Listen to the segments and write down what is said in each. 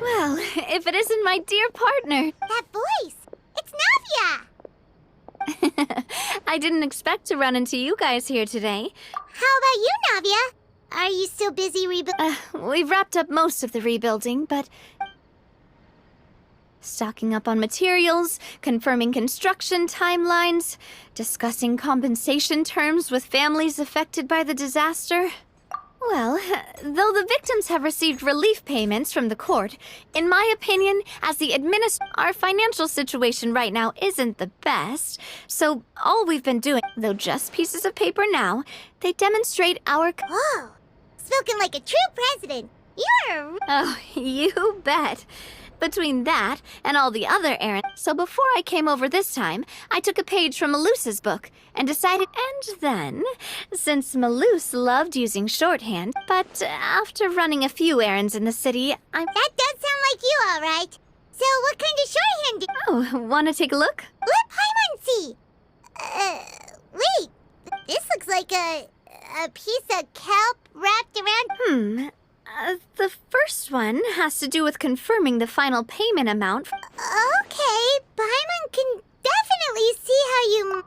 Well, if it isn't my dear partner. That voice! It's Navia! I didn't expect to run into you guys here today. How about you, Navia? Are you still busy We've wrapped up most of the rebuilding, but stocking up on materials, confirming construction timelines, discussing compensation terms with families affected by the disaster. Well, though the victims have received relief payments from the court, in my opinion, as the our financial situation right now isn't the best. So all we've been doing, though just pieces of paper now, they demonstrate our... Whoa! Spoken like a true president. You're... Oh, you bet. Between that and all the other errands. So before I came over this time, I took a page from Malusa's book and decided... And then, since Malus loved using shorthand, but after running a few errands in the city, That does sound like you, all right. So what kind of shorthand Oh, want to take a look? Let Paimon see. Wait. This looks like a piece of kelp wrapped around... The first one has to do with confirming the final payment amount. Okay, Paimon can definitely see how you...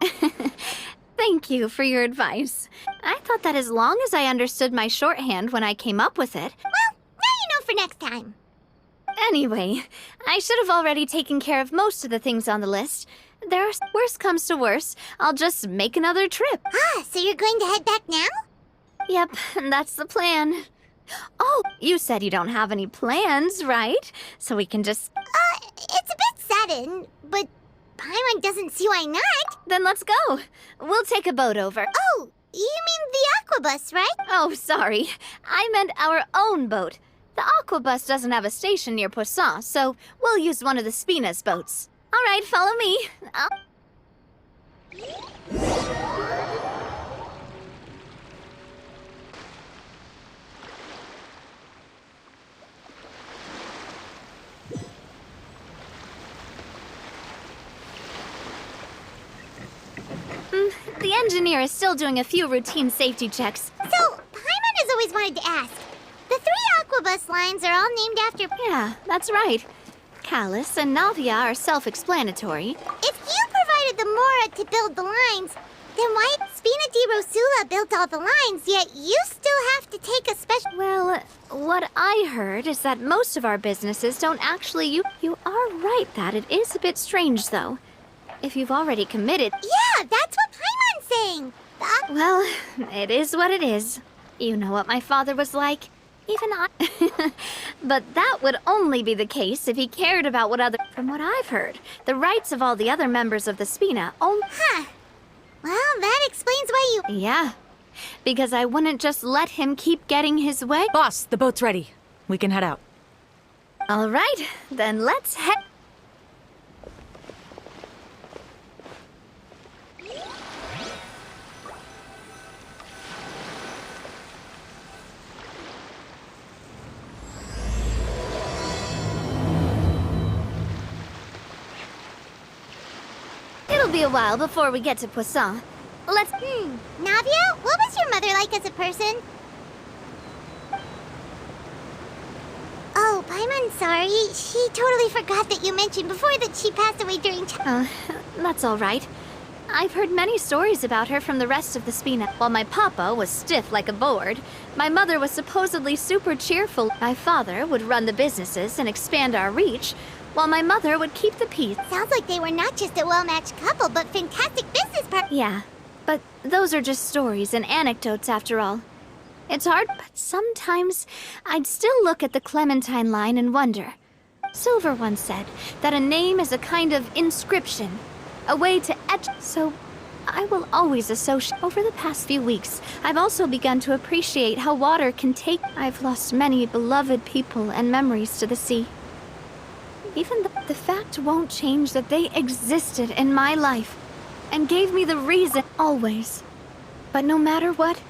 Thank you for your advice. I thought that as long as I understood my shorthand when I came up with it... Well, now you know for next time. Anyway, I should have already taken care of most of the things on the list. Worst comes to worst, I'll just make another trip. So you're going to head back now? Yep, that's the plan. Oh, you said you don't have any plans, right? So we can just... It's a bit sudden, but Paimon doesn't see why not. Then let's go. We'll take a boat over. Oh, you mean the aquabus, right? Oh, sorry. I meant our own boat. The aquabus doesn't have a station near Poisson, so we'll use one of the Spina's boats. All right, follow me. The engineer is still doing a few routine safety checks. So, Paimon has always wanted to ask. The 3 aquabus lines are all named after... Yeah, that's right. Callus and Navia are self-explanatory. If you provided the Mora to build the lines, then why Spina di Rosula built all the lines, yet you still have to take a special... Well, what I heard is that most of our businesses don't actually... You are right that it is a bit strange, though. If you've already committed... Yeah, that's what Paimon's saying. Well, it is what it is. You know what my father was like. Even I... But that would only be the case if he cared about what other... From what I've heard, the rights of all the other members of the Spina only... Huh. Well, that explains why you... Yeah. Because I wouldn't just let him keep getting his way. Boss, the boat's ready. We can head out. All right, then let's head... It'll be a while before we get to Poisson. Let's... Navia, what was your mother like as a person? Oh, Paimon's sorry. She totally forgot that you mentioned before that she passed away during... That's all right. I've heard many stories about her from the rest of the Spina. While my papa was stiff like a board, my mother was supposedly super cheerful. My father would run the businesses and expand our reach, while my mother would keep the peace. Sounds like they were not just a well-matched couple, but fantastic business partners. Yeah, but those are just stories and anecdotes after all. It's hard, but sometimes I'd still look at the Clementine line and wonder. Silver once said that a name is a kind of inscription, a way to etch. So I will always associate. Over the past few weeks, I've also begun to appreciate how water can take... I've lost many beloved people and memories to the sea. Even the fact won't change that they existed in my life and gave me the reason always. But no matter what,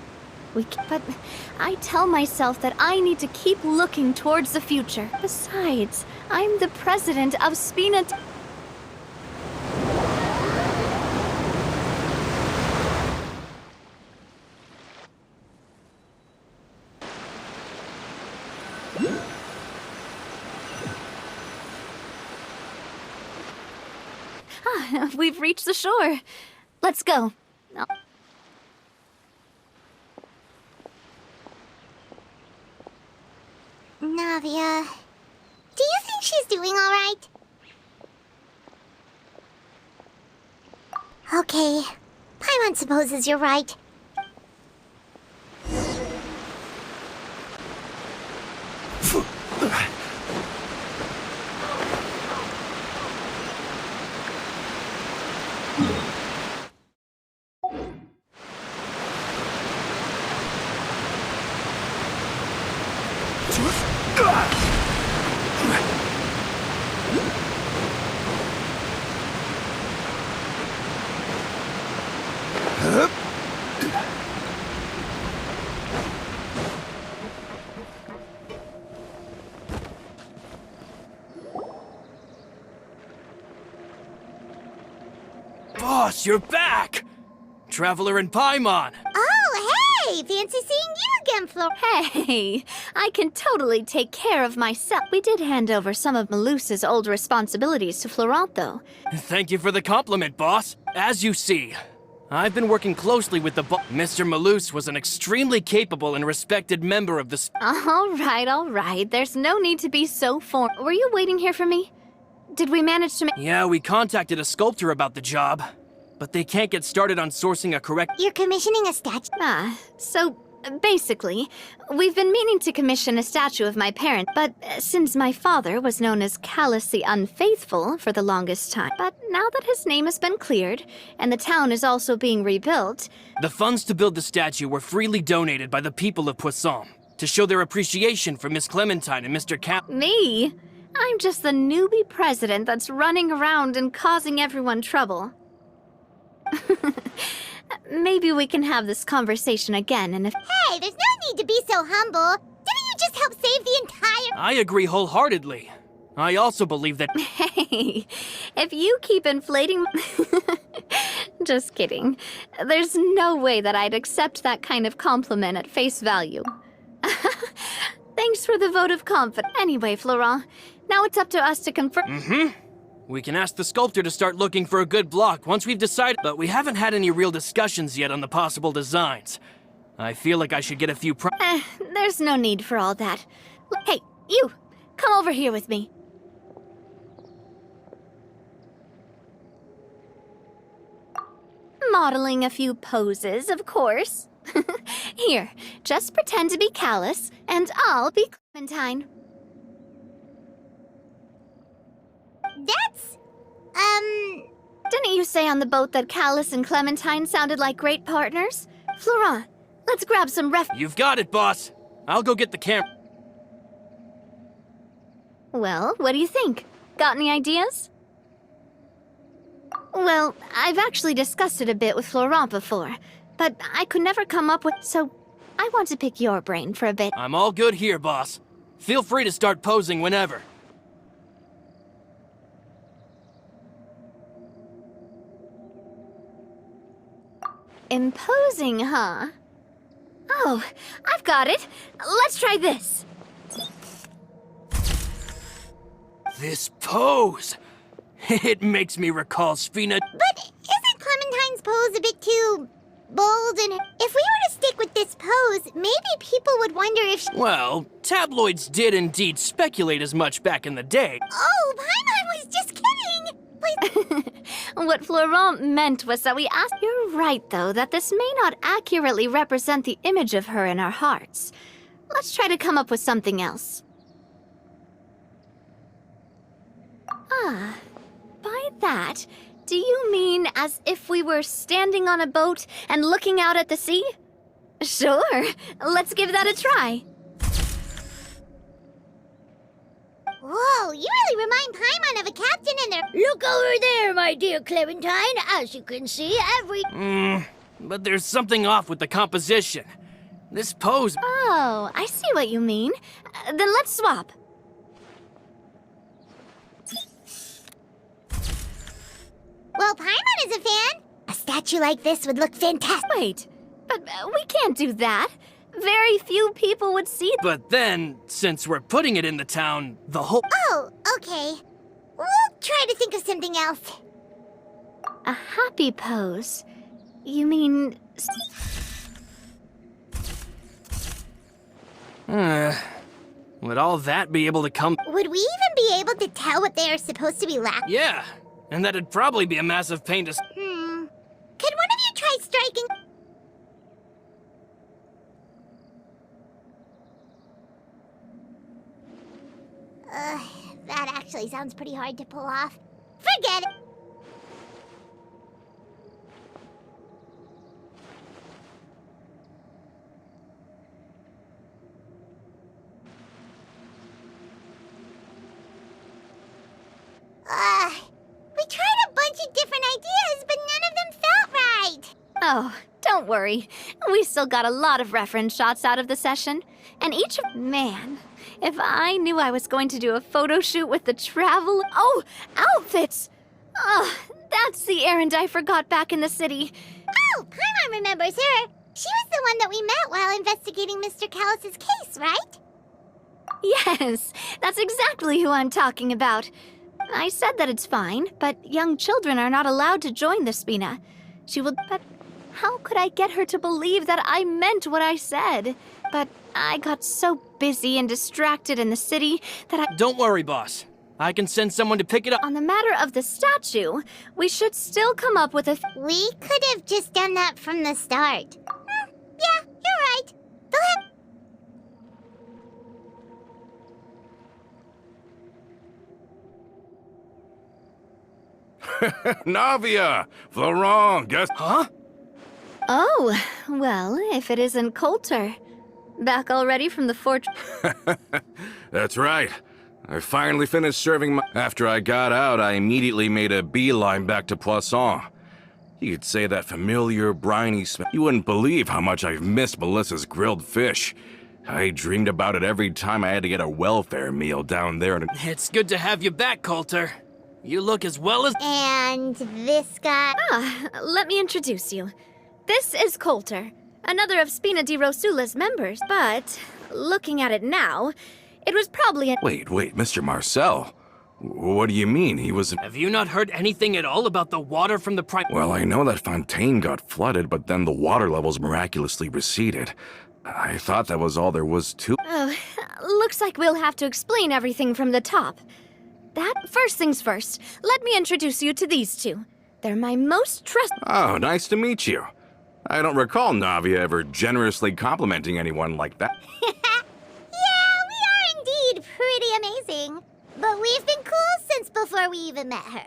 but I tell myself that I need to keep looking towards the future. Besides, I'm the president of Spina. We've reached the shore. Let's go. Oh. Navia, do you think she's doing all right? Okay, Paimon supposes you're right. Boss, you're back! Traveler and Paimon! Oh, hey! Fancy seeing you again, Flor. Hey, I can totally take care of myself. We did hand over some of Malus's old responsibilities to Florent, though. Thank you for the compliment, boss. As you see, I've been working closely with the Mr. Malus was an extremely capable and respected member of the All right. There's no need to be so formal. Were you waiting here for me? Did we manage to Yeah, we contacted a sculptor about the job, but they can't get started on sourcing a correct... You're commissioning a statue? So basically, we've been meaning to commission a statue of my parent, but since my father was known as Callus the Unfaithful for the longest time, but now that his name has been cleared, and the town is also being rebuilt... The funds to build the statue were freely donated by the people of Poisson to show their appreciation for Miss Clementine and Mr. Me? I'm just the newbie president that's running around and causing everyone trouble. Maybe we can have this conversation again and if— Hey, there's no need to be so humble. Didn't you just help save the entire— I agree wholeheartedly. I also believe that— Hey, if you keep inflating— Just kidding. There's no way that I'd accept that kind of compliment at face value. Thanks for the vote of confidence. Anyway, Florent, now it's up to us to confirm— We can ask the sculptor to start looking for a good block once we've decided, but we haven't had any real discussions yet on the possible designs. I feel like I should get a few There's no need for all that. Hey, you! Come over here with me. Modeling a few poses, of course. Here, just pretend to be Callus, and I'll be Clementine. That's... Didn't you say on the boat that Callus and Clementine sounded like great partners? Florent, let's grab some You've got it, boss. I'll go get the camera. Well, what do you think? Got any ideas? Well, I've actually discussed it a bit with Florent before, but I could never come up with— So, I want to pick your brain for a bit. I'm all good here, boss. Feel free to start posing whenever. Imposing, huh? Oh, I've got it. Let's try this. This pose! It makes me recall Sphina. But isn't Clementine's pose a bit too bold? And if we were to stick with this pose, maybe people would wonder if Well, tabloids did indeed speculate as much back in the day. Oh, Paimon was just kidding! Please. What Florent meant was that we asked— You're right, though, that this may not accurately represent the image of her in our hearts. Let's try to come up with something else. By that, do you mean as if we were standing on a boat and looking out at the sea? Sure, let's give that a try. Whoa, you really remind Paimon of a captain in there. Look over there, my dear Clementine. As you can see, But there's something off with the composition. This pose... Oh, I see what you mean. Then let's swap. Well, Paimon is a fan. A statue like this would look fantastic. Wait, but we can't do that. Very few people would see— But then, since we're putting it in the town, the whole... Oh, okay. We'll try to think of something else. A happy pose? You mean... Would all that be able to come? Would we even be able to tell what they are supposed to be laughing? Yeah, and that'd probably be a massive pain to... Could one of you try striking? That actually sounds pretty hard to pull off. Forget it. We tried a bunch of different ideas, but none of them felt right. Oh, don't worry. We still got a lot of reference shots out of the session. And each of... Man, if I knew I was going to do a photo shoot with the travel... Oh, outfits! Oh, that's the errand I forgot back in the city. Oh, Paimon remembers her. She was the one that we met while investigating Mr. Callus's case, right? Yes, that's exactly who I'm talking about. I said that it's fine, but young children are not allowed to join the Spina. She will... But how could I get her to believe that I meant what I said? But I got so busy and distracted in the city that I... Don't worry, boss. I can send someone to pick it up. On the matter of the statue, we should still come up with a... We could have just done that from the start. Yeah, you're right. Go ahead. Navia! Florent, guess... Huh? Oh, well, if it isn't Coulter. Back already from the fortress. That's right. I finally finished serving my... After I got out, I immediately made a beeline back to Poisson. You could say that familiar, briny smell. You wouldn't believe how much I've missed Melissa's grilled fish. I dreamed about it every time I had to get a welfare meal down there. It's good to have you back, Coulter. You look as well as... And this guy... Let me introduce you. This is Coulter, another of Spina di Rosula's members, but looking at it now, it was probably a... Wait, Mr. Marcel? What do you mean? He was... Have you not heard anything at all about the water from the Well, I know that Fontaine got flooded, but then the water levels miraculously receded. I thought that was all there was to... Oh, looks like we'll have to explain everything from the top. First things first, let me introduce you to these two. They're my most trusted... Oh, nice to meet you. I don't recall Navia ever generously complimenting anyone like that. Yeah, we are indeed pretty amazing. But we've been cool since before we even met her.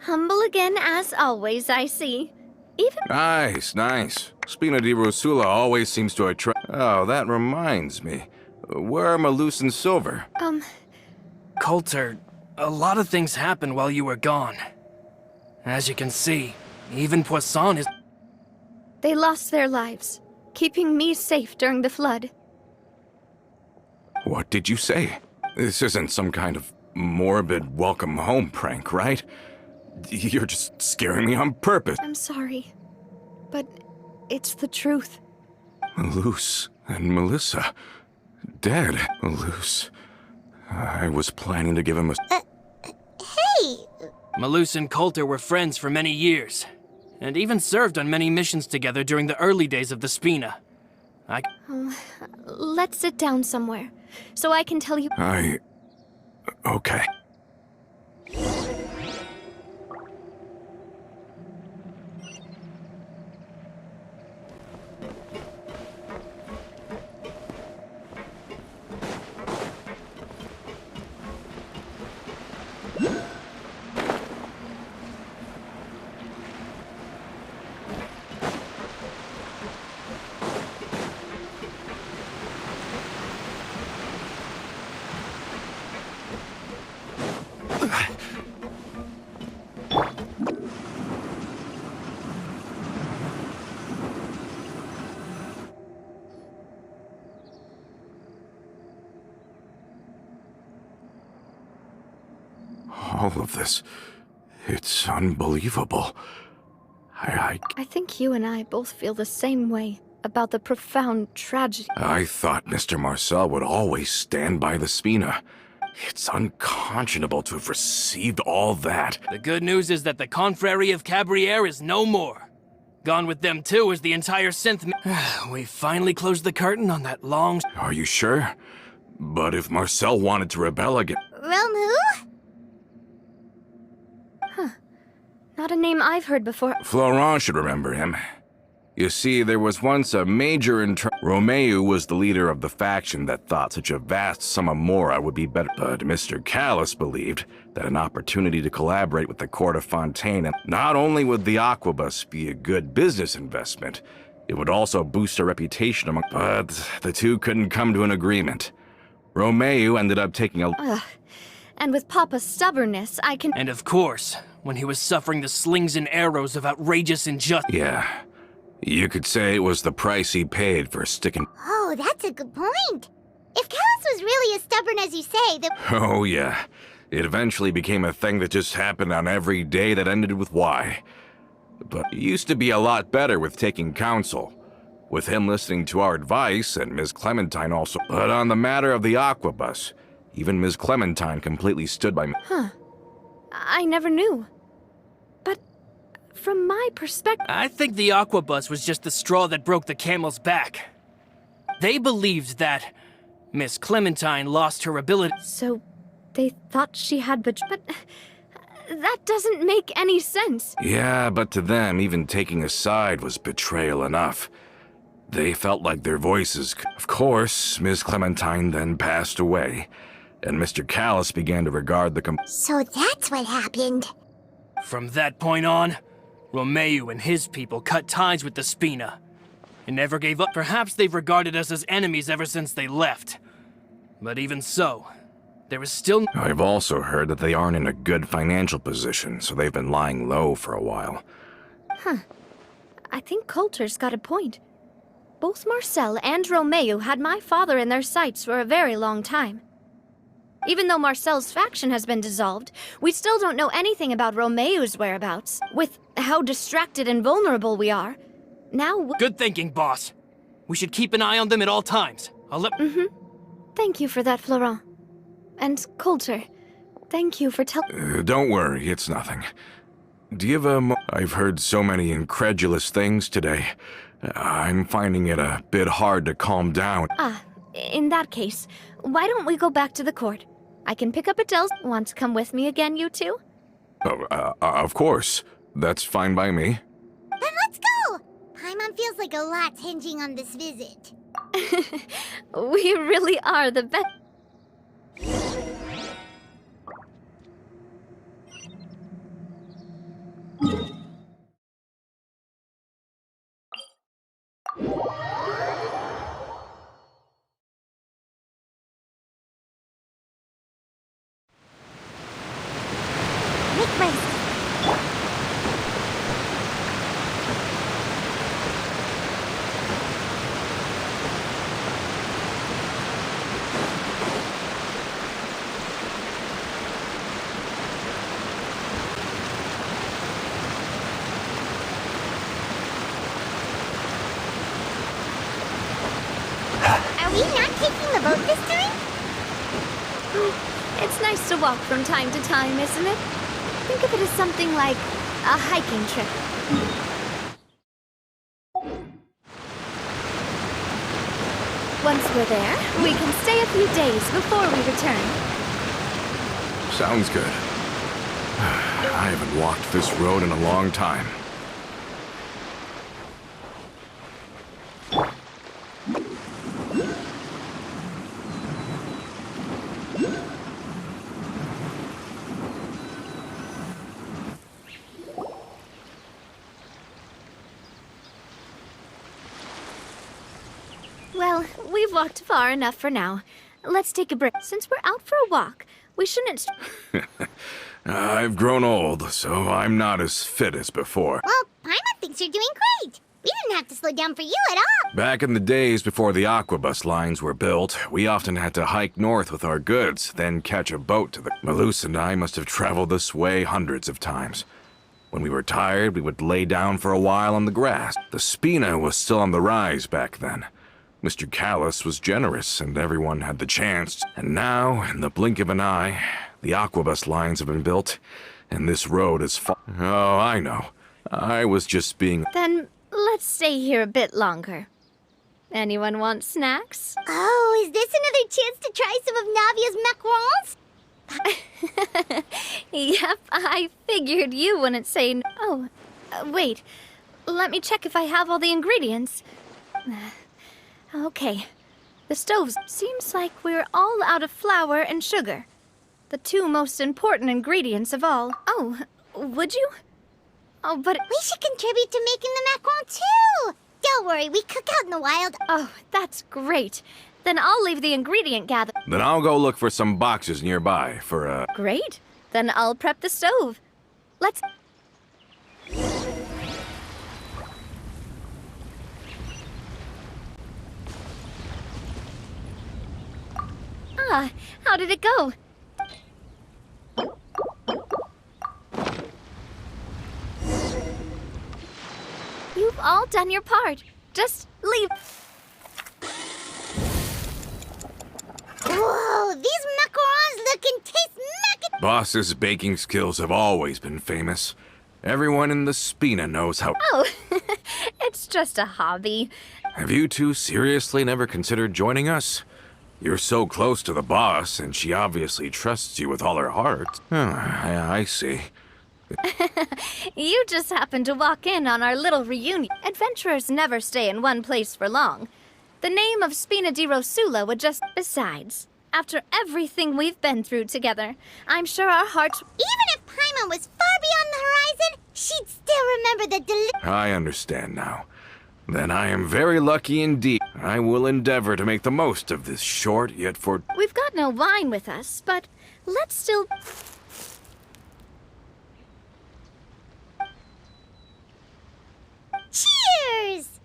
Humble again as always, I see. Even... Nice. Spina di Rosula always seems to attract... Oh, that reminds me. Where are Malus and Silver? Coulter, a lot of things happened while you were gone. As you can see, even Poisson is... They lost their lives, keeping me safe during the flood. What did you say? This isn't some kind of morbid welcome home prank, right? You're just scaring me on purpose. I'm sorry, but it's the truth. Malus and Melissa. Dead. Malus. I was planning to give him a... Hey! Malus and Coulter were friends for many years, and even served on many missions together during the early days of the Spina. Let's sit down somewhere, so I can tell you... Okay. All of this, it's unbelievable. I think you and I both feel the same way about the profound tragedy. thought Mr. Marcel would always stand by the Spina. It's unconscionable to have received all that. The good news is that the Confrérie of Cabriere is no more. Gone with them too is the entire synth. We finally closed the curtain on that long. Are you sure? But if Marcel wanted to rebel again... Romu? Not a name I've heard before. Florent should remember him. You see, there was once a major Romeu was the leader of the faction that thought such a vast sum of mora would be better. But Mr. Callis believed that an opportunity to collaborate with the court of Fontaine, not only would the Aquabus be a good business investment, it would also boost our reputation among... But the two couldn't come to an agreement. Romeu ended up taking a... And with Papa's stubbornness, I can... And of course, when he was suffering the slings and arrows of outrageous injustice. Yeah. You could say it was the price he paid for sticking... Oh, that's a good point. If Callis was really as stubborn as you say, then... Oh, yeah. It eventually became a thing that just happened on every day that ended with Y. But it used to be a lot better with taking counsel. With him listening to our advice, and Ms. Clementine also. But on the matter of the Aquabus, even Ms. Clementine completely stood by me. I never knew. But from my perspective... I think the Aquabus was just the straw that broke the camel's back. They believed that Miss Clementine lost her ability. So they thought she had but that doesn't make any sense. Yeah, but to them, even taking a side was betrayal enough. They felt like their voices... Of course, Ms. Clementine then passed away, and Mr. Callis began to regard the... So that's what happened. From that point on, Romeu and his people cut ties with the Spina. And never gave up. Perhaps they've regarded us as enemies ever since they left. But even so, there is still... I've also heard that they aren't in a good financial position, so they've been lying low for a while. I think Coulter's got a point. Both Marcel and Romeu had my father in their sights for a very long time. Even though Marcel's faction has been dissolved, we still don't know anything about Romeu's whereabouts. With how distracted and vulnerable we are, now... Good thinking, boss. We should keep an eye on them at all times. I'll let... Thank you for that, Florent. And Coulter, thank you for telling... Don't worry, it's nothing. Do you have I've heard so many incredulous things today. I'm finding it a bit hard to calm down. In that case, why don't we go back to the court? I can pick up Adele's... Want to come with me again, you two? Of course. That's fine by me. Then let's go! Paimon feels like a lot's hinging on this visit. We really are the best... Make way. Are we not taking the boat this time? It's nice to walk from time to time, isn't it? Think of it as something like a hiking trip. Once we're there, we can stay a few days before we return. Sounds good. I haven't walked this road in a long time. Well, we've walked far enough for now. Let's take a break. Since we're out for a walk, we shouldn't... I've grown old, so I'm not as fit as before. Well, Paimon thinks you're doing great. We didn't have to slow down for you at all. Back in the days before the Aquabus lines were built, we often had to hike north with our goods, then catch a boat to the... Malus and I must have traveled this way hundreds of times. When we were tired, we would lay down for a while on the grass. The Spina was still on the rise back then. Mr. Callus was generous, and everyone had the chance. And now, in the blink of an eye, the aquabus lines have been built, and this road is Oh, I know. I was just being... Then let's stay here a bit longer. Anyone want snacks? Oh, is this another chance to try some of Navia's macarons? Yep, I figured you wouldn't say Oh, wait. Let me check if I have all the ingredients. Okay. The stoves. Seems like we're all out of flour and sugar. The two most important ingredients of all. Oh, would you? Oh, but... We should contribute to making the macaron too! Don't worry, we cook out in the wild. Oh, that's great. Then I'll leave the ingredient gather. Then I'll go look for some boxes nearby for, Great. Then I'll prep the stove. Let's... Ah, how did it go? You've all done your part. Just leave. Whoa, these macarons look and taste Boss's baking skills have always been famous. Everyone in the Spina knows how... Oh, it's just a hobby. Have you two seriously never considered joining us? You're so close to the boss, and she obviously trusts you with all her heart. I see. You just happened to walk in on our little reunion. Adventurers never stay in one place for long. The name of Spina di Rosula would just... Besides, after everything we've been through together, I'm sure our hearts... Even if Paimon was far beyond the horizon, she'd still remember the I understand now. Then I am very lucky indeed. I will endeavor to make the most of this short yet for... We've got no wine with us, but let's still... Cheers!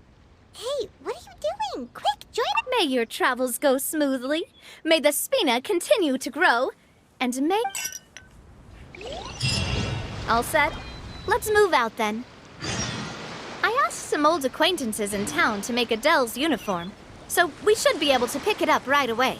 Hey, what are you doing? Quick, join us! May your travels go smoothly. May the Spina continue to grow. And may... All set? Let's move out then. I asked some old acquaintances in town to make Adele's uniform, so we should be able to pick it up right away.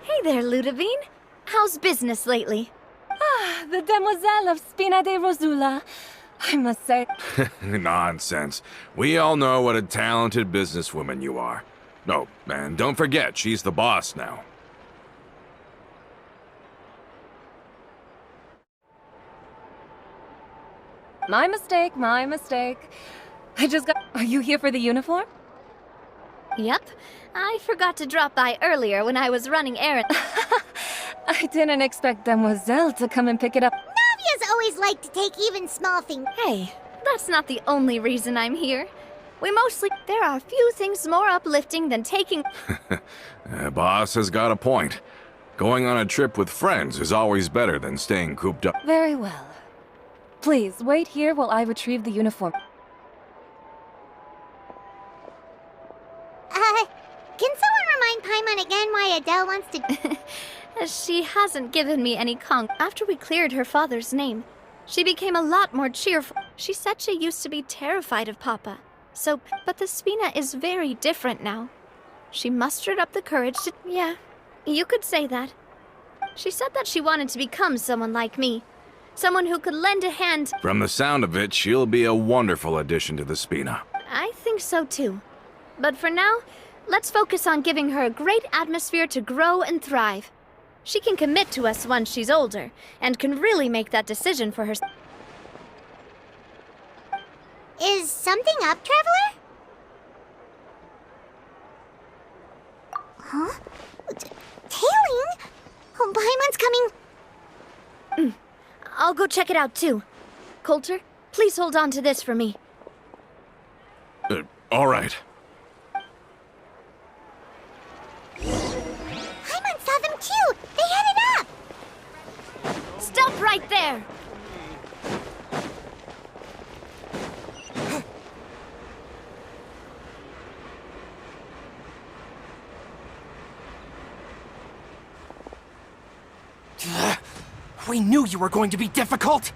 Hey there, Ludovine. How's business lately? The demoiselle of Spina de Rosula. I must say... Nonsense. We all know what a talented businesswoman you are. Oh, and don't forget, she's the boss now. My mistake, my mistake. I just got... Are you here for the uniform? Yep. I forgot to drop by earlier when I was running errands. I didn't expect Demoiselle to come and pick it up. Navia's always liked to take even small things. Hey, that's not the only reason I'm here. We mostly... There are few things more uplifting than taking... Boss has got a point. Going on a trip with friends is always better than staying cooped up. Very well. Please, wait here while I retrieve the uniform. Can someone remind Paimon again why Adele wants to... She hasn't given me any conch. After we cleared her father's name, she became a lot more cheerful. She said she used to be terrified of Papa. So, but the Spina is very different now. She mustered up the courage to... Yeah, you could say that. She said that she wanted to become someone like me. Someone who could lend a hand... From the sound of it, she'll be a wonderful addition to the Spina. I think so too. But for now, let's focus on giving her a great atmosphere to grow and thrive. She can commit to us once she's older, and can really make that decision for herself. If Is something up, Traveler? Huh? Tailing? Oh, Paimon's coming. I'll go check it out too. Coulter, please hold on to this for me. All right. Paimon saw them too. They headed up. Stop right there! We knew you were going to be difficult!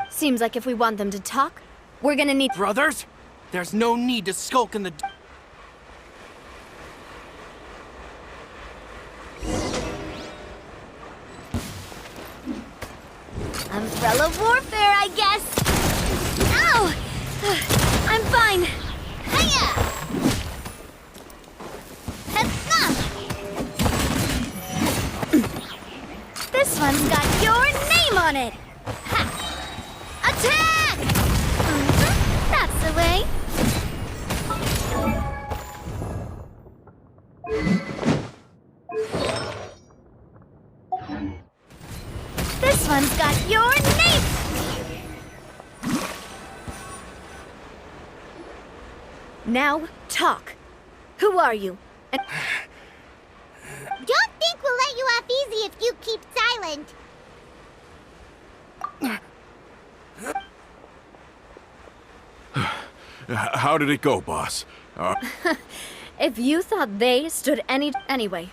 Seems like if we want them to talk, we're gonna need— Brothers, there's no need to skulk in the... Umbrella warfare, I guess! Ow! I'm fine! Hiya! This one's got your name on it! Ha! Attack! That's the way. This one's got your name! Now, talk. Who are you? And Don't think we'll let you off easy if you keep silent. How did it go, boss? if you thought they stood anyway,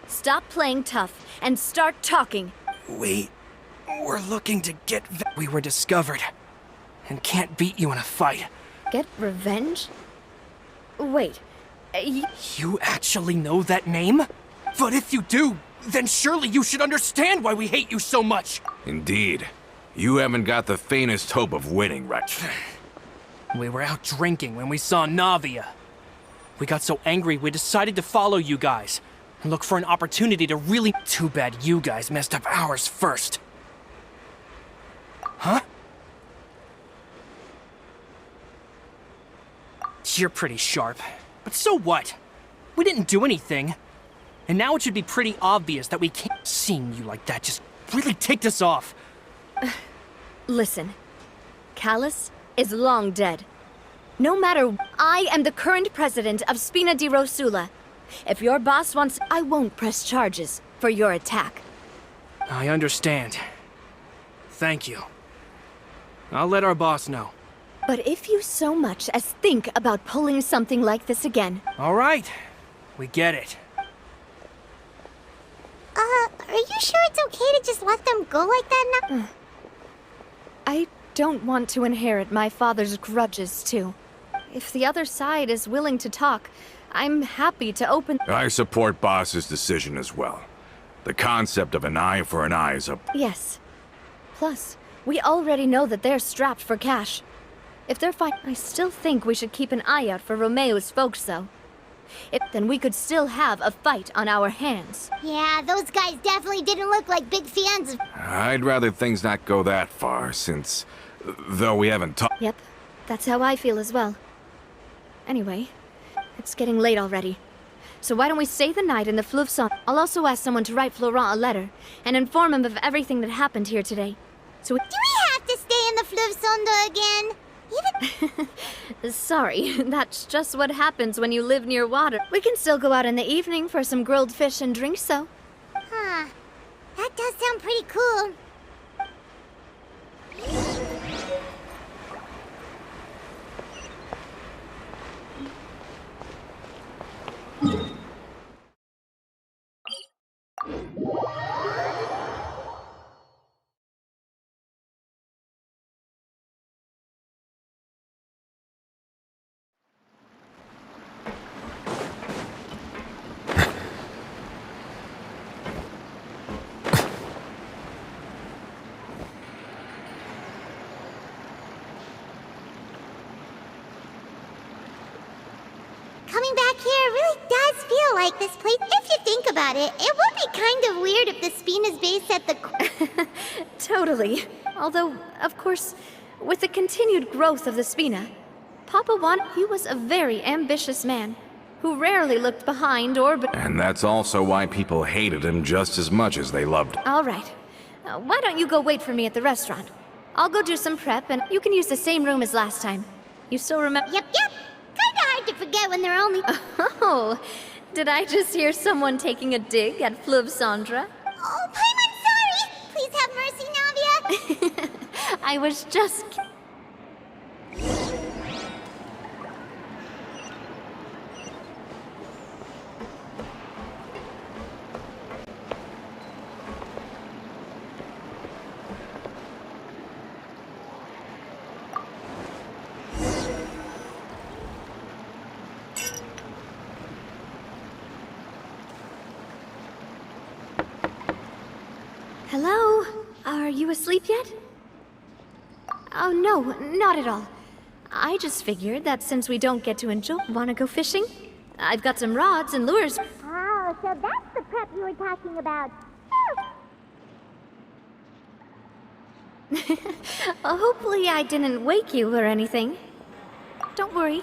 stop playing tough and start talking. We were looking to get... We were discovered and can't beat you in a fight. Get revenge? Wait, You actually know that name? But if you do, then surely you should understand why we hate you so much. Indeed. You haven't got the faintest hope of winning, right? We were out drinking when we saw Navia. We got so angry we decided to follow you guys and look for an opportunity to really... Too bad you guys messed up ours first. Huh? You're pretty sharp, but so what? We didn't do anything. And now it should be pretty obvious that we can't... Seeing you like that just really ticked us off. listen. Callus is long dead. No matter... I am the current president of Spina di Rosula. If your boss wants... I won't press charges for your attack. I understand. Thank you. I'll let our boss know. But if you so much as think about pulling something like this again... All right. We get it. Are you sure it's okay to just let them go like that now? I don't want to inherit my father's grudges, too. If the other side is willing to talk, I'm happy to open... I support boss's decision as well. The concept of an eye for an eye is a... Yes. Plus, we already know that they're strapped for cash. If they're fine, I still think we should keep an eye out for Romeo's folks, though. Then we could still have a fight on our hands. Yeah, those guys definitely didn't look like big fans of... I'd rather things not go that far, since... Though we haven't talked... Yep, that's how I feel as well. Anyway, it's getting late already. So why don't we stay the night in the Fleuve Saint? I'll also ask someone to write Florent a letter and inform him of everything that happened here today. So Do we have to stay in the Fleuve Sonde again? Sorry, that's just what happens when you live near water. We can still go out in the evening for some grilled fish and drinks, though. Huh. That does sound pretty cool. Coming back here really does feel like this place. If you think about it, it would be kind of weird if the Spina's base at the... Totally. Although, of course, with the continued growth of the Spina, Papa he was a very ambitious man who rarely looked behind or And that's also why people hated him just as much as they loved him. All right. Why don't you go wait for me at the restaurant? I'll go do some prep, and you can use the same room as last time. You still remember? Yep. Kinda hard to forget when they're only... Oh, did I just hear someone taking a dig at Fleuve Sandra? Oh, Paimon, sorry! Please have mercy, Navia! I was just... Hello? Are you asleep yet? Oh, no, not at all. I just figured that since we don't get to enjoy... Wanna go fishing? I've got some rods and lures. Oh, so that's the prep you were talking about. Hopefully I didn't wake you or anything. Don't worry.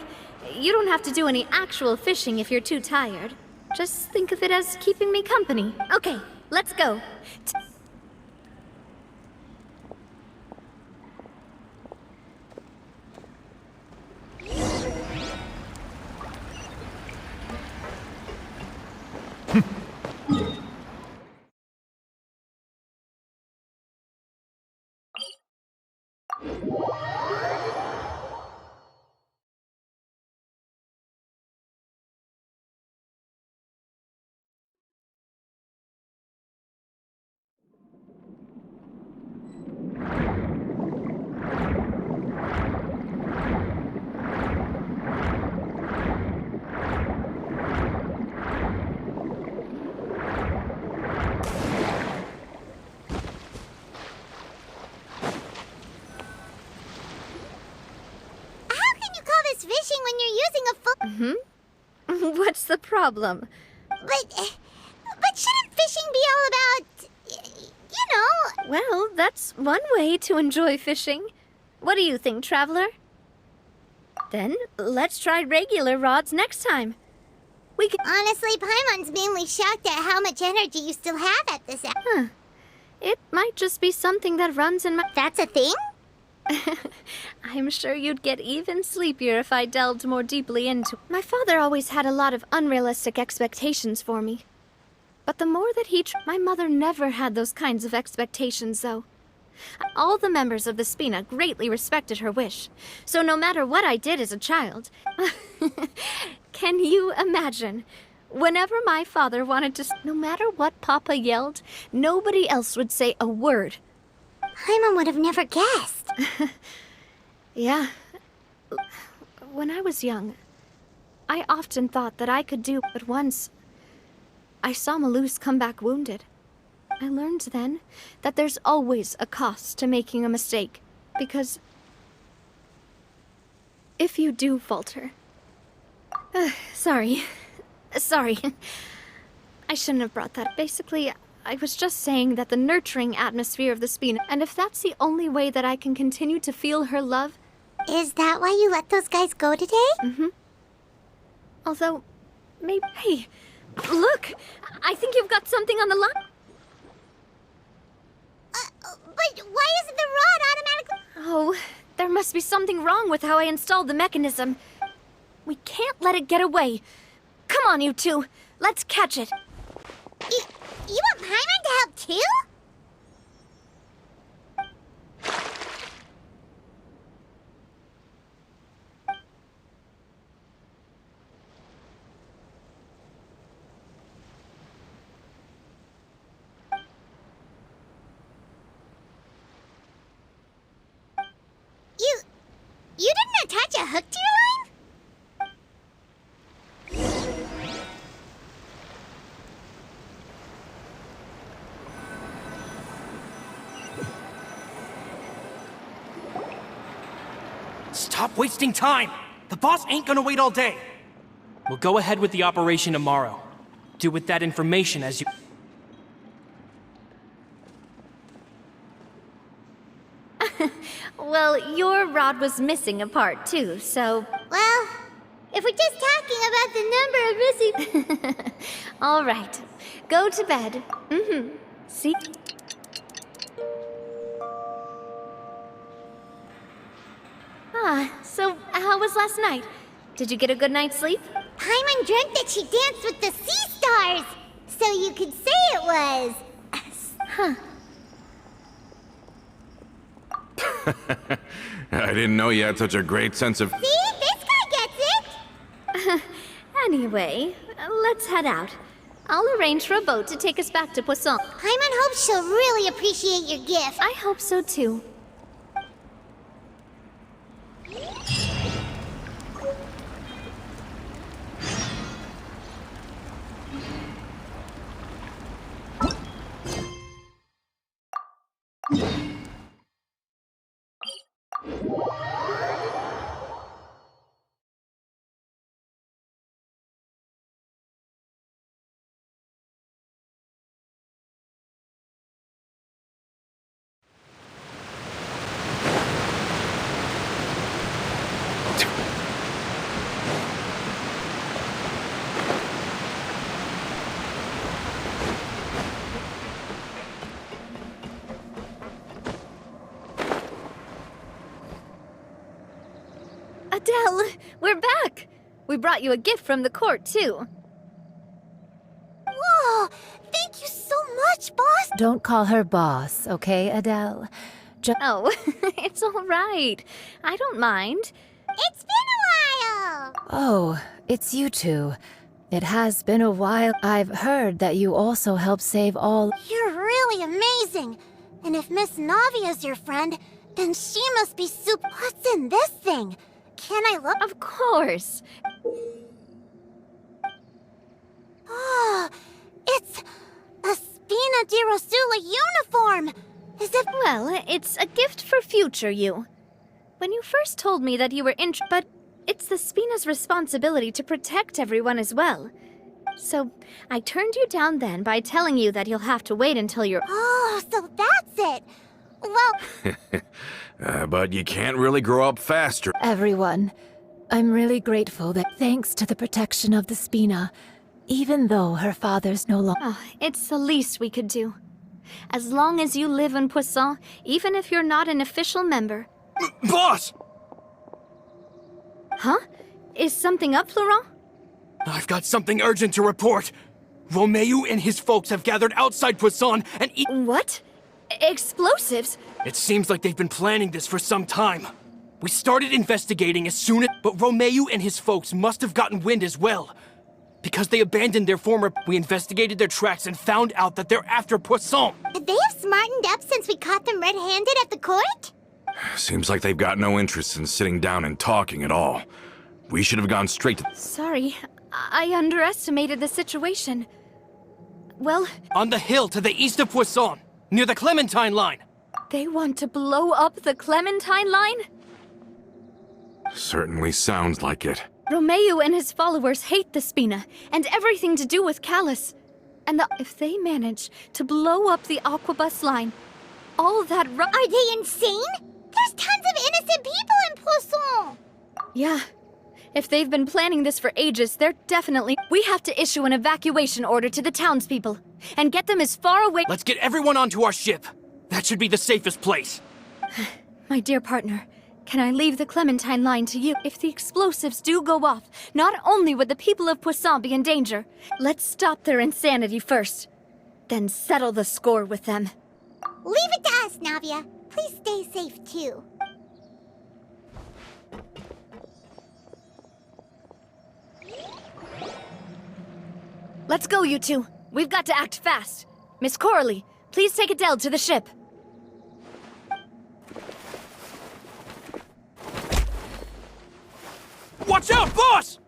You don't have to do any actual fishing if you're too tired. Just think of it as keeping me company. Okay, let's go. Fishing when you're using a full... What's the problem? But shouldn't fishing be all about... you know... Well, that's one way to enjoy fishing. What do you think, Traveler? Then, let's try regular rods next time. We can... Honestly, Paimon's mainly shocked at how much energy you still have at this hour. It might just be something that runs in my... That's a thing? I'm sure you'd get even sleepier if I delved more deeply into... My father always had a lot of unrealistic expectations for me. But the more that my mother never had those kinds of expectations, though. All the members of the Spina greatly respected her wish. So no matter what I did as a child... Can you imagine? Whenever my father wanted to... No matter what Papa yelled, nobody else would say a word. Paimon would have never guessed. Yeah. When I was young, I often thought that I could do... But once, I saw Malus come back wounded. I learned then that there's always a cost to making a mistake. Because if you do falter... Sorry. I shouldn't have brought that. Basically, I was just saying that the nurturing atmosphere of the Spina, and if that's the only way that I can continue to feel her love... Is that why you let those guys go today? Although, maybe... Hey, look! I think you've got something on the line. But why isn't the rod automatically... Oh, there must be something wrong with how I installed the mechanism. We can't let it get away. Come on, you two. Let's catch it. You want Paimon to help too? You didn't attach a hook to your line? Stop wasting time! The boss ain't gonna wait all day! We'll go ahead with the operation tomorrow. Do with that information as you... Well, Well, your rod was missing a part too, so... Well, if we're just talking about the number of missing... All right. Go to bed. See? So how was last night? Did you get a good night's sleep? Paimon dreamt that she danced with the sea stars, so you could say it was. Huh. I didn't know you had such a great sense of... See? This guy gets it! Anyway, let's head out. I'll arrange for a boat to take us back to Poisson. Paimon hopes she'll really appreciate your gift. I hope so too. Adele, we're back! We brought you a gift from the court, too. Whoa! Thank you so much, boss! Don't call her boss, okay, Adele? Oh, it's all right. I don't mind. It's been a while! Oh, it's you two. It has been a while. I've heard that you also helped save all... You're really amazing! And if Miss Navia's your friend, then she must be super... What's in this thing? Can I look? Of course. Oh, it's a Spina di Rosula uniform! Is it... Well, it's a gift for future you. When you first told me that you were but it's the Spina's responsibility to protect everyone as well. So, I turned you down then by telling you that you'll have to wait until you're... Oh, so that's it! Well... but you can't really grow up faster. Everyone, I'm really grateful that thanks to the protection of the Spina, even though her father's no longer... Oh, it's the least we could do. As long as you live in Poisson, even if you're not an official member. Boss! Huh? Is something up, Florent? I've got something urgent to report. Romeu and his folks have gathered outside Poisson and What? Explosives? It seems like they've been planning this for some time. We started investigating as soon as... But Romeu and his folks must have gotten wind as well. Because they abandoned their former... We investigated their tracks and found out that they're after Poisson. Could they have smartened up since we caught them red-handed at the court? Seems like they've got no interest in sitting down and talking at all. We should have gone straight to... Sorry, I underestimated the situation. Well... On the hill to the east of Poisson, near the Clementine line. They want to blow up the Clementine line? Certainly sounds like it. Romeu and his followers hate the Spina and everything to do with Callus. And if they manage to blow up the Aquabus line, all that Are they insane? There's tons of innocent people in Poisson! Yeah. If they've been planning this for ages, they're definitely... We have to issue an evacuation order to the townspeople and get them as far away... Let's get everyone onto our ship. That should be the safest place. My dear partner, can I leave the Clementine line to you? If the explosives do go off, not only would the people of Poisson be in danger, let's stop their insanity first. Then settle the score with them. Leave it to us, Navia. Please stay safe, too. Let's go, you two. We've got to act fast. Miss Coralie, please take Adele to the ship. Watch out, boss!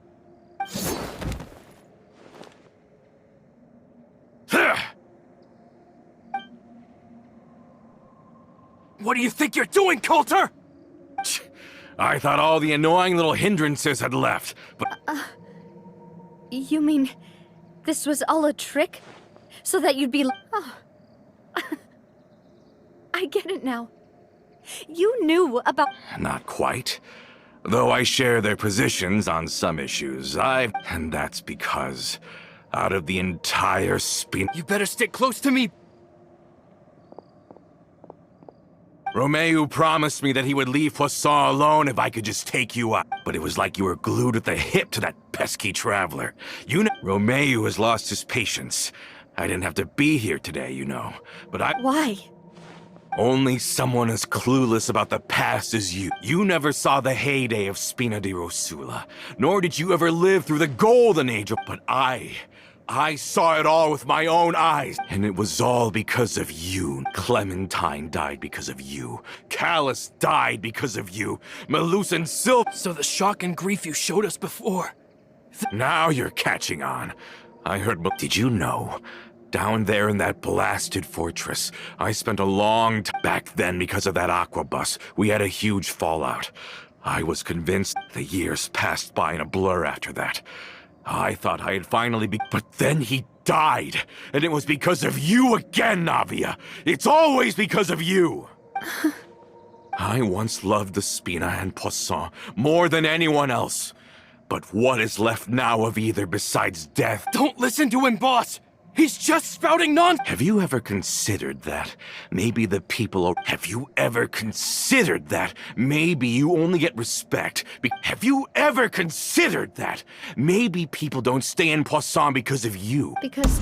What do you think you're doing, Coulter? I thought all the annoying little hindrances had left, but... You mean this was all a trick? So that you'd be... Oh. I get it now. You knew about... Not quite. Though I share their positions on some issues, And that's because, out of the entire You better stick close to me! Romeu promised me that he would leave Poisson alone if I could just take you out. But it was like you were glued at the hip to that pesky traveler. You know, Romeu has lost his patience. I didn't have to be here today, you know. But Why? Only someone as clueless about the past as you. You never saw the heyday of Spina di Rosula, nor did you ever live through the golden age of... But I saw it all with my own eyes. And it was all because of you. Clementine died because of you. Callus died because of you. Melus and Sylph... So the shock and grief you showed us before... Now you're catching on. I heard... Did you know? Down there in that blasted fortress, I spent a long time back then because of that aquabus. We had a huge fallout. I was convinced the years passed by in a blur after that. I thought I had finally but then he died. And it was because of you again, Navia. It's always because of you. I once loved the Spina and Poisson more than anyone else. But what is left now of either besides death? Don't listen to him, boss! He's just spouting nonsense! Have you ever considered that maybe the people... Have you ever considered that maybe you only get respect... Have you ever considered that maybe people don't stay in Poisson because of you? Because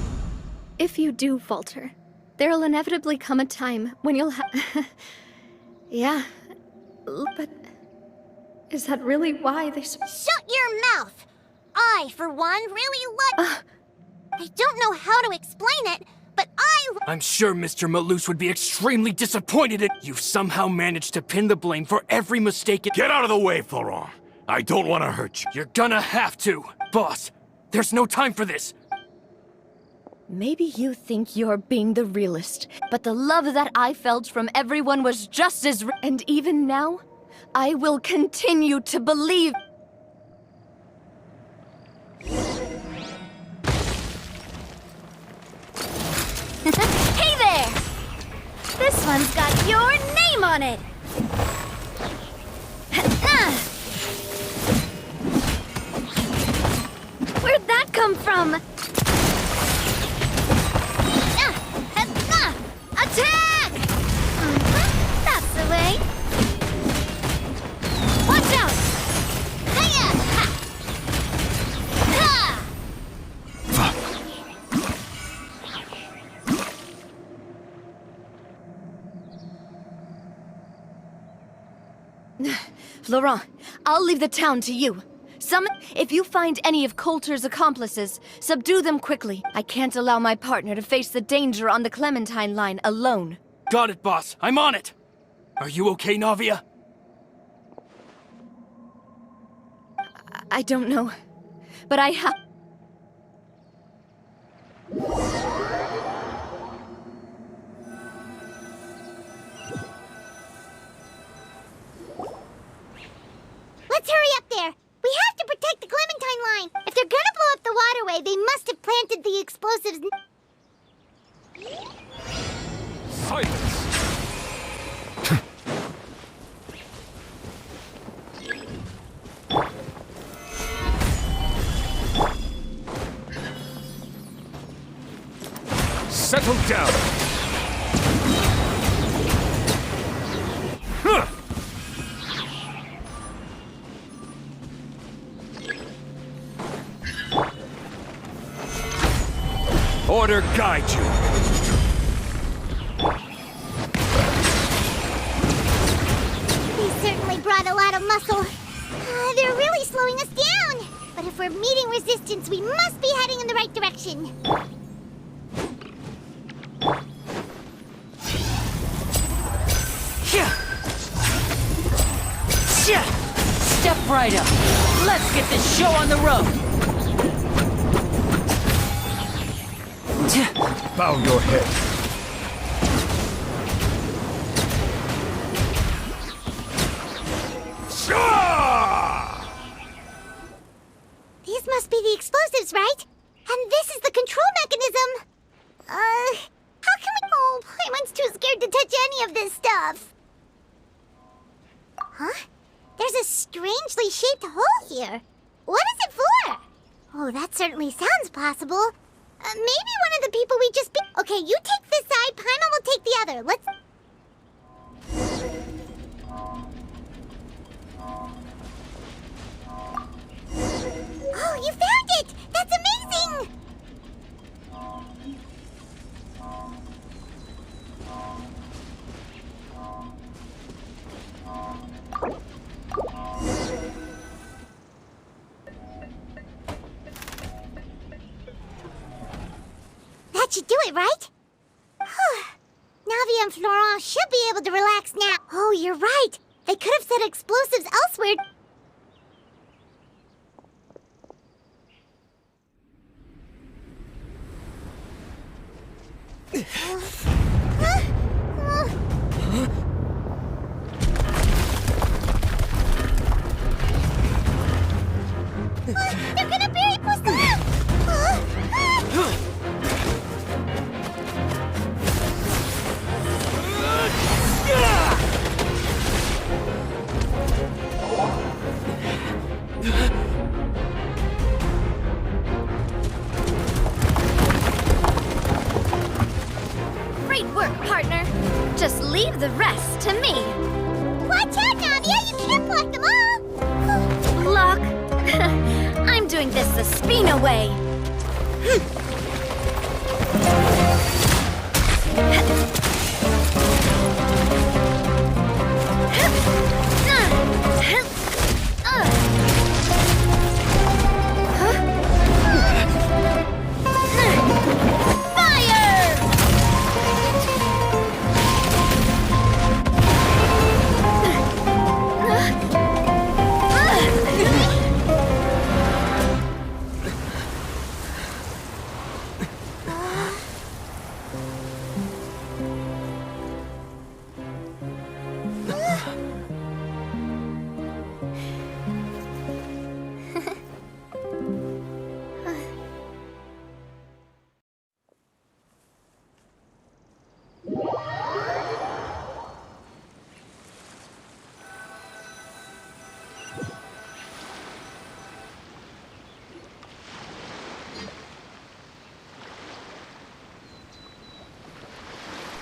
if you do falter, there'll inevitably come a time when you'll have... Yeah, but is that really why they... Shut your mouth! I, for one, really like... I don't know how to explain it, but I'm sure Mr. Melus would be extremely disappointed if you somehow managed to pin the blame for every mistake Get out of the way, Florent! I don't want to hurt you. You're gonna have to! Boss, there's no time for this! Maybe you think you're being the realist, but the love that I felt from everyone was just as real. And even now, I will continue to believe... Hey there! This one's got your name on it! Where'd that come from? Attack! That's the way. Watch out! Laurent, I'll leave the town to you. If you find any of Coulter's accomplices, subdue them quickly. I can't allow my partner to face the danger on the Clementine line alone. Got it, boss. I'm on it. Are you okay, Navia? I don't know, but I have... Let's hurry up there! We have to protect the Clementine line! If they're gonna blow up the waterway, they must have planted the explosives... Silence! Settle down! Huh. Order guide you. They certainly brought a lot of muscle. They're really slowing us down. But if we're meeting resistance, we must be heading in the right direction. Step right up. Let's get this show on the road. Bow your head. These must be the explosives, right? And this is the control mechanism. How can we... Oh, Paimon's too scared to touch any of this stuff. strangely shaped hole here. What is it for? Oh, that certainly sounds possible. Maybe one of the people we just beat. Okay, you take this side, Paimon will take the other. Let's... Oh, you found it! That's amazing! That should do it, right? Navi and Florent should be able to relax now. Oh, you're right. They could have set explosives elsewhere. They're gonna bury Poisson! Great work, partner. Just leave the rest to me. Watch out, Navia! You can't block them all! Block. I'm doing this the Spina way.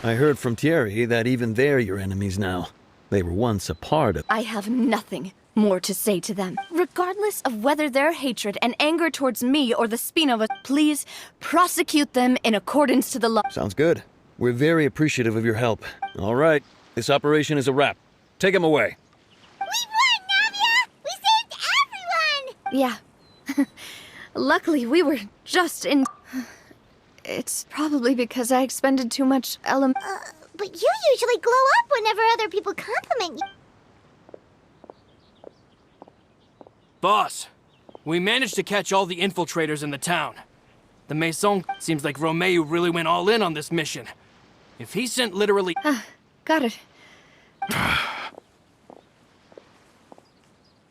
I heard from Thierry that even they're your enemies now. They were once a part of... I have nothing more to say to them. Regardless of whether their hatred and anger towards me or the Spina, please prosecute them in accordance to the law. Sounds good. We're very appreciative of your help. All right, this operation is a wrap. Take him away. We won, Navia! We saved everyone! Yeah. Luckily, we were just in... It's probably because I expended too much But you usually glow up whenever other people compliment you. Boss, we managed to catch all the infiltrators in the town. The Maison seems like Romeo really went all in on this mission. If he sent literally... Got it.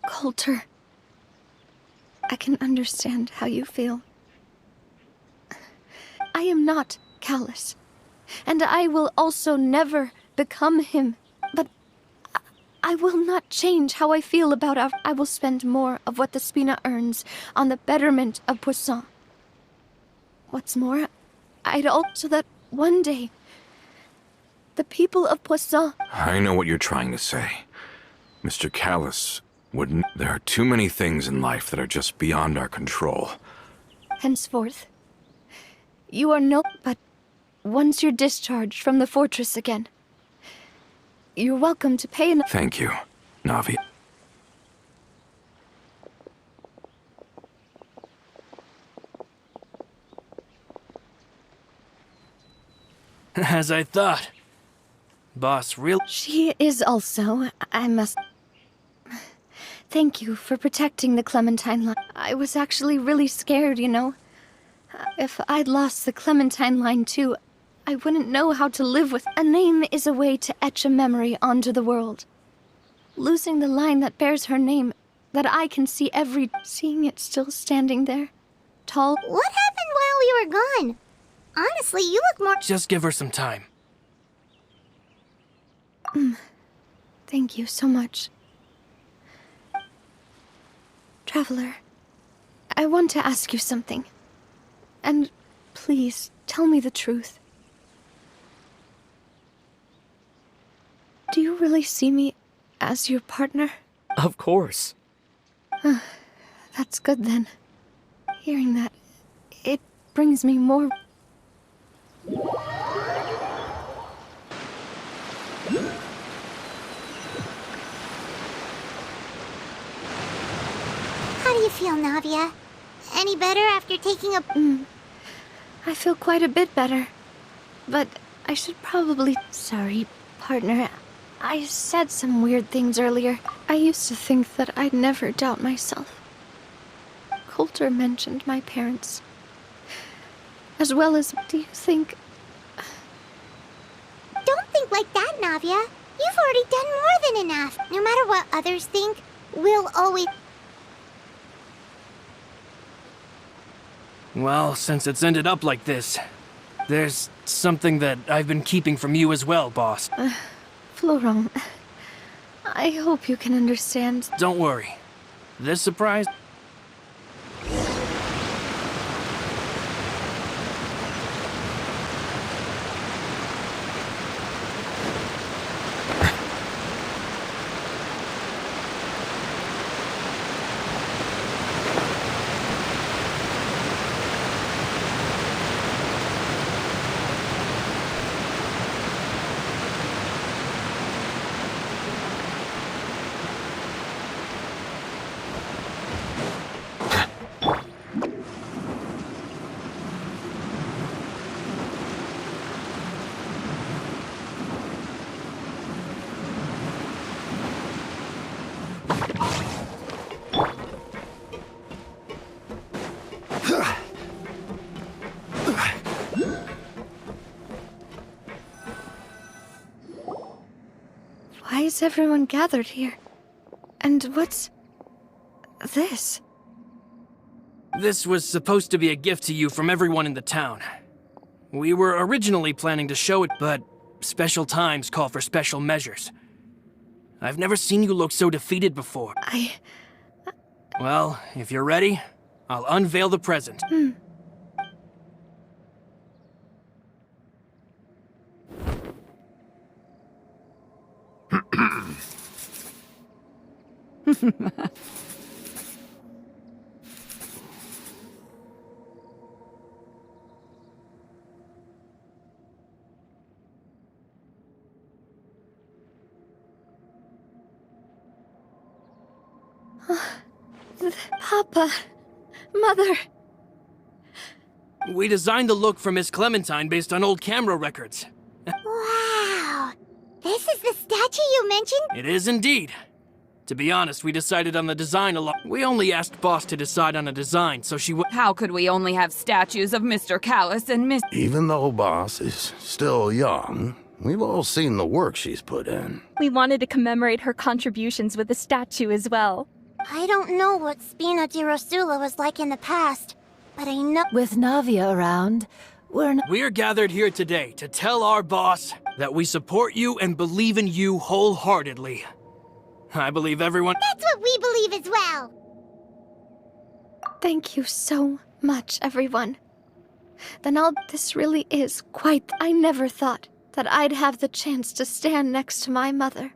Coulter, I can understand how you feel. I am not callous, and I will also never become him, but I will not change how I feel about our... I will spend more of what the Spina earns on the betterment of Poisson. What's more, I'd also that one day, the people of Poisson... I know what you're trying to say. Mr. Callus wouldn't... There are too many things in life that are just beyond our control. Henceforth, you are no... But once you're discharged from the fortress again, you're welcome to pay an... Thank you, Navi. As I thought. Boss, real... She is also, I must... Thank you for protecting the Clementine line. I was actually really scared, you know. If I'd lost the Clementine line too, I wouldn't know how to live with... A name is a way to etch a memory onto the world. Losing the line that bears her name, that I can see seeing it still standing there, tall... What happened while we were gone? Honestly, you look more... Just give her some time. Thank you so much. Traveler, I want to ask you something. And please, tell me the truth. Do you really see me as your partner? Of course. That's good then. Hearing that, it brings me more... How do you feel, Navia? Any better after taking a... I feel quite a bit better. But I should probably... Sorry, partner. I said some weird things earlier. I used to think that I'd never doubt myself. Coulter mentioned my parents. As well as... Do you think... Don't think like that, Navia. You've already done more than enough. No matter what others think, we'll always... Well, since it's ended up like this, there's something that I've been keeping from you as well, boss. Florent, I hope you can understand. Don't worry. This surprise... Why is everyone gathered here? And what's... this? This was supposed to be a gift to you from everyone in the town. We were originally planning to show it, but special times call for special measures. I've never seen you look so defeated before. Well, if you're ready, I'll unveil the present. Papa, Mother. We designed the look for Miss Clementine based on old camera records. Wow! This is the statue you mentioned? It is indeed. To be honest, we decided on the design a lot. We only asked Boss to decide on a design, so she would... How could we only have statues of Mr. Callus and Miss... Even though Boss is still young, we've all seen the work she's put in. We wanted to commemorate her contributions with a statue as well. I don't know what Spina di Rosula was like in the past, but I know... With Navia around, We're gathered here today to tell our boss that we support you and believe in you wholeheartedly. I believe everyone... That's what we believe as well! Thank you so much, everyone. This really is quite... I never thought that I'd have the chance to stand next to my mother